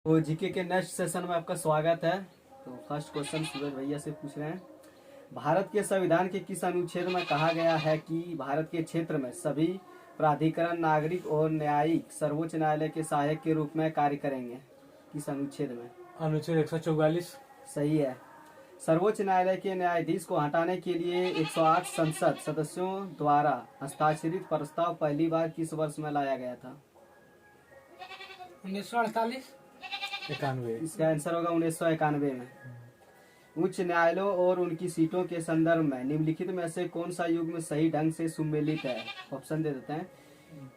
तो जीके के next session में आपका स्वागत है। तो फर्स्ट क्वेश्चन सूरज भैया से पूछ रहे हैं, भारत के संविधान के किस अनुच्छेद में कहा गया है कि भारत के क्षेत्र में सभी प्राधिकरण नागरिक और न्यायिक सर्वोच्च न्यायालय के सहायक के रूप में कार्य करेंगे? किस अनुच्छेद में? अनुच्छेद 144। सही है। सर्वोच्च न्यायालय के न्यायाधीश को हटाने के लिए 108 संसद सदस्यों द्वारा हस्ताक्षरित प्रस्ताव पहली बार किस वर्ष में लाया गया था? 1948। 91। इसका आंसर होगा 1991 में। उच्च न्यायालयों और उनकी सीटों के संदर्भ में निम्नलिखित में से कौन सा युग्म सही ढंग से सुमेलित है? ऑप्शन दे देते हैं।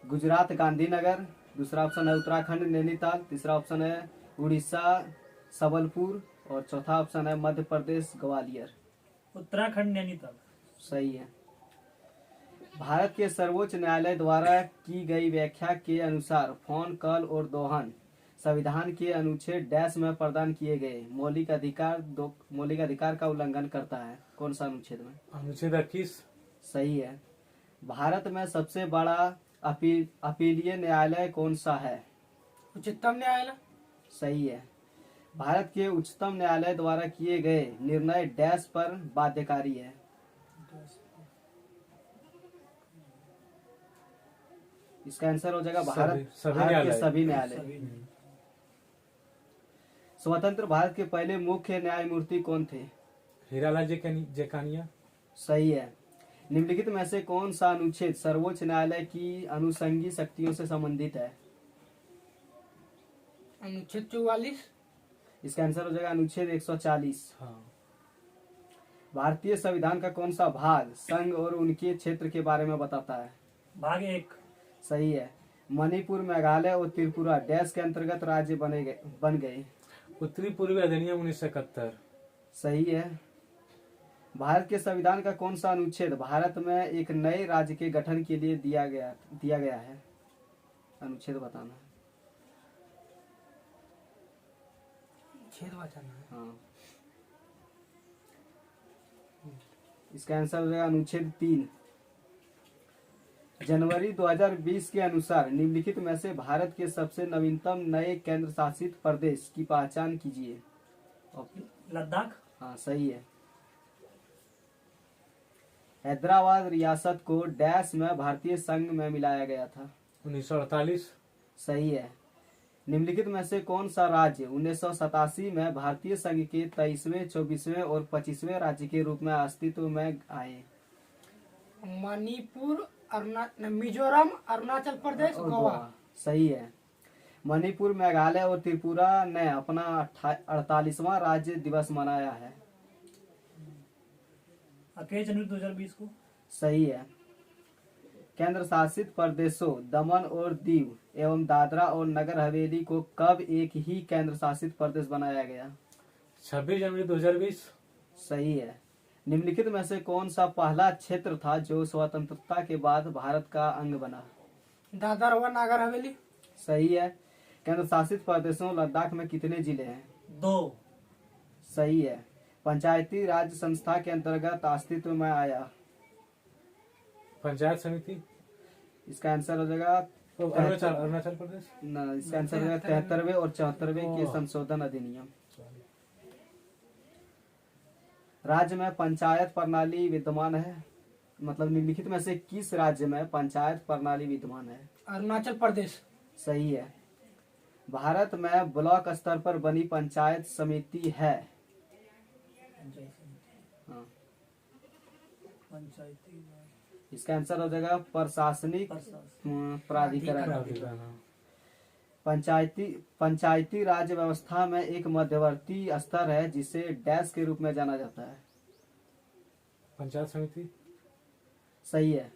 गुजरात गांधीनगर, दूसरा ऑप्शन है उत्तराखंड नैनीताल, तीसरा ऑप्शन है उड़ीसा सबलपुर और चौथा ऑप्शन है मध्य प्रदेश ग्वालियर। उत्तराखंड नैनीताल। सही है। भारत के सर्वोच्च न्यायालय द्वारा की गई व्याख्या के अनुसार फोन कॉल और दोहन संविधान के अनुच्छेद डैश में प्रदान किए गए मौलिक अधिकार का उल्लंघन करता है। कौन सा अनुच्छेद में? अनुच्छेद 21। सही है। भारत में सबसे बड़ा अपीलीय न्यायालय कौन सा है? उच्चतम न्यायालय। सही है। भारत के उच्चतम न्यायालय द्वारा किए गए निर्णय डैश पर बाध्यकारी है? इसका आंसर हो जाएगा भारत के सभी न्यायालय। स्वतंत्र भारत के पहले मुख्य न्यायमूर्ति कौन थे? हीरालाल जेकानिया। सही है। निम्नलिखित में से कौन सा अनुच्छेद सर्वोच्च न्यायालय की अनुषंगी शक्तियों से संबंधित है? अनुच्छेद 44। इसका आंसर हो जाएगा अनुच्छेद 140। हाँ। भारतीय संविधान का कौन सा भाग संघ और उनके क्षेत्र के बारे में बताता है? भाग 1। सही है। मणिपुर, मेघालय और त्रिपुरा डैश के अंतर्गत राज्य बन गए? उत्तरी पूर्वी अधिनियम 1971। सही है। भारत के संविधान का कौन सा अनुच्छेद भारत में एक नए राज्य के गठन के लिए दिया गया है? अनुच्छेद बताना है। छेद बचाना है। हाँ। इसका आंसर हो जाएगा अनुच्छेद 3। जनवरी 2020 के अनुसार निम्नलिखित में से भारत के सबसे नवीनतम नए केंद्र शासित प्रदेश की पहचान कीजिए। लद्दाख। हाँ, सही है। हैदराबाद रियासत को डैश में भारतीय संघ में मिलाया गया था? 1948। सही है। निम्नलिखित में से कौन सा राज्य 1987 में भारतीय संघ के 23वें, 24वें और 25वें राज्य के रूप में अस्तित्व में आए? मणिपुर, मिजोरम, अरुणाचल प्रदेश, और गोवा। सही है। मणिपुर, मेघालय और त्रिपुरा ने अपना 48वां राज्य दिवस मनाया है? 21 जनवरी 2020 को। सही है। केंद्र शासित प्रदेशों दमन और दीव एवं दादरा और नगर हवेली को कब एक ही केंद्र शासित प्रदेश बनाया गया? 26 जनवरी 2020। सही है। निम्नलिखित में से कौन सा पहला क्षेत्र था जो स्वतंत्रता के बाद भारत का अंग बना? दादर व नागर हवेली। सही है। केंद्र शासित प्रदेशों लद्दाख में कितने जिले हैं? 2। सही है। पंचायती राज संस्था के अंतर्गत अस्तित्व में आया? पंचायत समिति। इसका आंसर हो जाएगा अरुणाचल प्रदेश। इसका आंसर हो जाएगा 73वें और 74वें के संशोधन अधिनियम। राज्य में पंचायत प्रणाली विद्यमान है? मतलब निम्नलिखित में से किस राज्य में पंचायत प्रणाली विद्यमान है? अरुणाचल प्रदेश। सही है। भारत में ब्लॉक स्तर पर बनी पंचायत समिति है? हाँ। इसका आंसर हो जाएगा प्रशासनिक प्राधिकरण। पंचायती राज व्यवस्था में एक मध्यवर्ती स्तर है जिसे डैश के रूप में जाना जाता है? पंचायत समिति। सही है।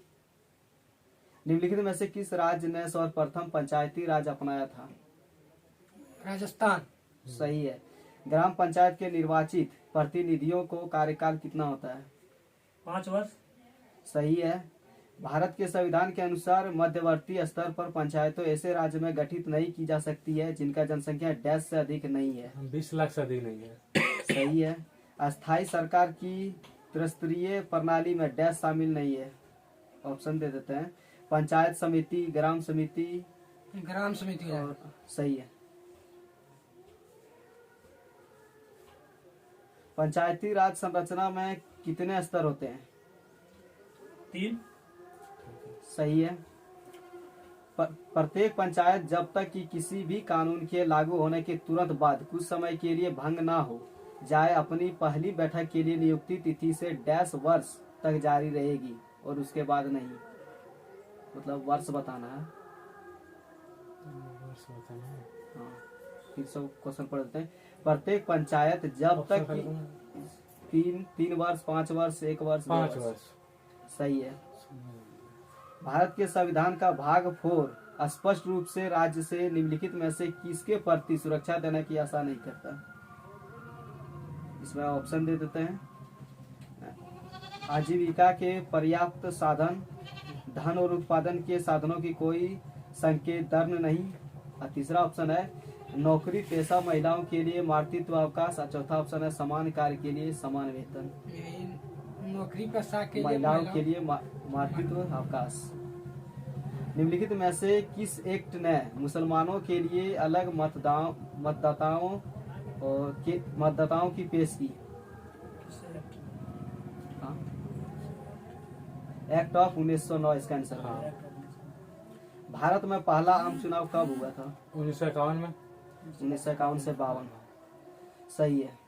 निम्नलिखित में से किस राज्य ने सर्वप्रथम पंचायती राज अपनाया था? राजस्थान। सही है। ग्राम पंचायत के निर्वाचित प्रतिनिधियों को कार्यकाल कितना होता है? 5 वर्ष। सही है। भारत के संविधान के अनुसार मध्यवर्ती स्तर पर पंचायतों ऐसे राज्य में गठित नहीं की जा सकती है जिनका जनसंख्या डैश से अधिक नहीं है? 20 लाख से अधिक नहीं है। सही है। अस्थायी सरकार की त्रिस्तरीय प्रणाली में डैश शामिल नहीं है? ऑप्शन दे देते हैं। पंचायत समिति, ग्राम समिति ग्राम समिति। और सही है। पंचायती राज संरचना में कितने स्तर होते हैं? 3। सही है। प्रत्येक पंचायत जब तक कि किसी भी कानून के लागू होने के तुरंत बाद कुछ समय के लिए भंग ना हो जाए अपनी पहली बैठक के लिए नियुक्ति तिथि से डैश वर्ष तक जारी रहेगी और उसके बाद नहीं। मतलब वर्ष बताना है। वर्ष बताना है। हाँ, फिर सब क्वेश्चन पढ़ देते हैं। प्रत्येक पंचायत जब ऑप्शन तक खाली कि करो। 3 वर्ष, 5 वर्ष, 1 वर्ष, 2 5 वर्ष। सही है। भारत के संविधान का भाग 4 स्पष्ट रूप से राज्य से निम्नलिखित में से किसके प्रति सुरक्षा देने की आशा नहीं करता? इसमें ऑप्शन दे देते हैं। आजीविका के पर्याप्त साधन, धन और उत्पादन के साधनों की कोई संकेत दर्न नहीं। और तीसरा ऑप्शन है नौकरी पेशा महिलाओं के लिए मातृत्व अवकाश। और चौथा ऑप्शन है समान कार्य के लिए समान वेतन। नौकरी पेशा के लिए महिलाओं के लिए मातृत्व अवकाश। निम्नलिखित में से किस एक्ट ने मुसलमानों के लिए अलग मतदाताओं की पेश की? हाँ? एक्ट ऑफ 1909 इसका आंसर है। हाँ। भारत में पहला आम चुनाव कब हुआ था? 1951 में। 1951 से 52। सही है।